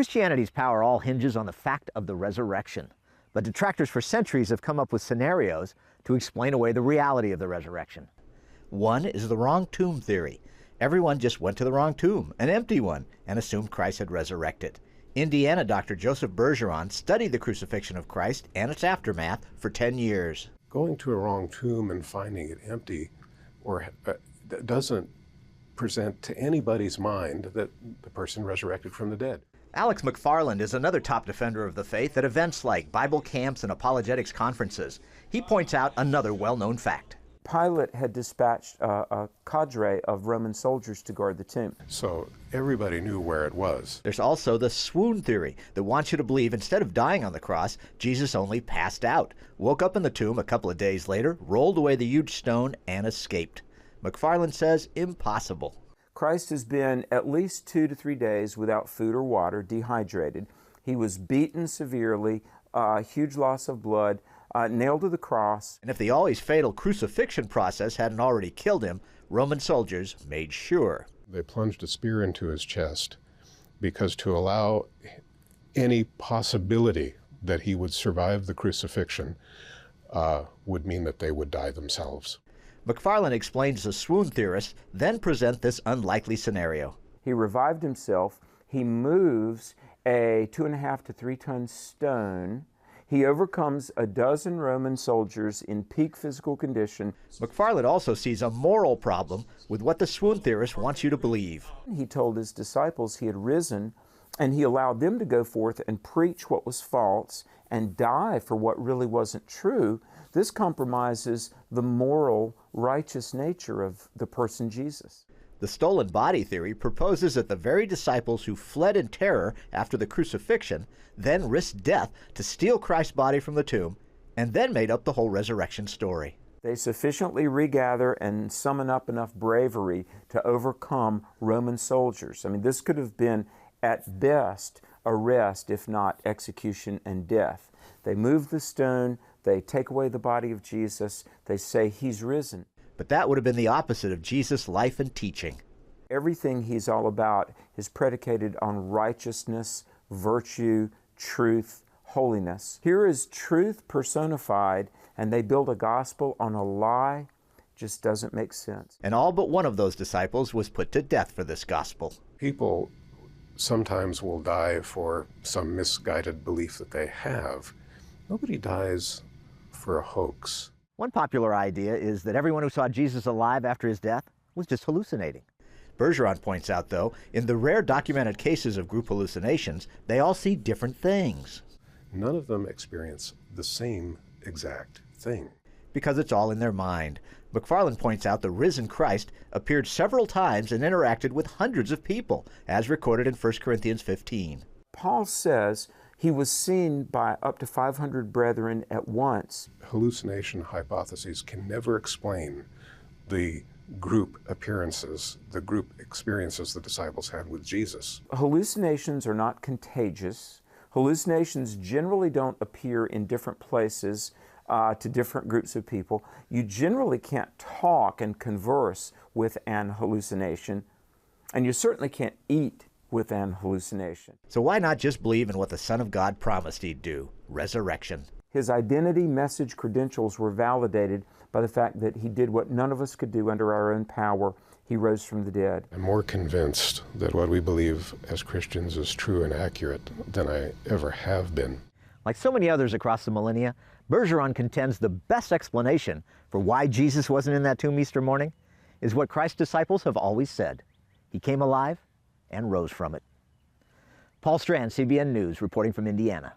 Christianity's power all hinges on the fact of the resurrection. But detractors for centuries have come up with scenarios to explain away the reality of the resurrection. One is the wrong tomb theory. Everyone just went to the wrong tomb, an empty one, and assumed Christ had resurrected. Indiana Dr. Joseph Bergeron studied the crucifixion of Christ and its aftermath for 10 years. Going to a wrong tomb and finding it empty doesn't present to anybody's mind that the person resurrected from the dead. Alex McFarland is another top defender of the faith at events like Bible camps and apologetics conferences. He points out another well-known fact. Pilate had dispatched a cadre of Roman soldiers to guard the tomb. So everybody knew where it was. There's also the swoon theory that wants you to believe instead of dying on the cross, Jesus only passed out, woke up in the tomb a couple of days later, rolled away the huge stone, and escaped. McFarland says impossible. Christ has been at least 2 to 3 days without food or water, dehydrated. He was beaten severely, huge loss of blood, nailed to the cross. And if the always fatal crucifixion process hadn't already killed him, Roman soldiers made sure. They plunged a spear into his chest because to allow any possibility that he would survive the crucifixion would mean that they would die themselves. McFarland explains the swoon theorists then present this unlikely scenario. He revived himself. He moves a 2.5 to 3 ton stone. He overcomes a dozen Roman soldiers in peak physical condition. McFarland also sees a moral problem with what the swoon theorist wants you to believe. He told his disciples he had risen, and he allowed them to go forth and preach what was false and die for what really wasn't true. This compromises the moral, righteous nature of the person Jesus. The stolen body theory proposes that the very disciples who fled in terror after the crucifixion then risked death to steal Christ's body from the tomb and then made up the whole resurrection story. They sufficiently regather and summon up enough bravery to overcome Roman soldiers. I mean, this could have been, at best, arrest, if not execution and death. They move the stone, they take away the body of Jesus, they say he's risen. But that would have been the opposite of Jesus' life and teaching. Everything he's all about is predicated on righteousness, virtue, truth, holiness. Here is truth personified, and they build a gospel on a lie. Just doesn't make sense. And all but one of those disciples was put to death for this gospel. People sometimes will die for some misguided belief that they have. Nobody dies for a hoax. One popular idea is that everyone who saw Jesus alive after his death was just hallucinating. Bergeron points out, though, in the rare documented cases of group hallucinations, they all see different things. None of them experience the same exact thing. Because it's all in their mind. McFarland points out the risen Christ appeared several times and interacted with hundreds of people, as recorded in 1 Corinthians 15. Paul says he was seen by up to 500 brethren at once. Hallucination hypotheses can never explain the group appearances, the group experiences the disciples had with Jesus. Hallucinations are not contagious. Hallucinations generally don't appear in different places to different groups of people. You generally can't talk and converse with an hallucination, and you certainly can't eat with an hallucination. So why not just believe in what the Son of God promised he'd do, resurrection? His identity, message, credentials were validated by the fact that he did what none of us could do under our own power. He rose from the dead. I'm more convinced that what we believe as Christians is true and accurate than I ever have been. Like so many others across the millennia, Bergeron contends the best explanation for why Jesus wasn't in that tomb Easter morning is what Christ's disciples have always said. He came alive and rose from it. Paul Strand, CBN News, reporting from Indiana.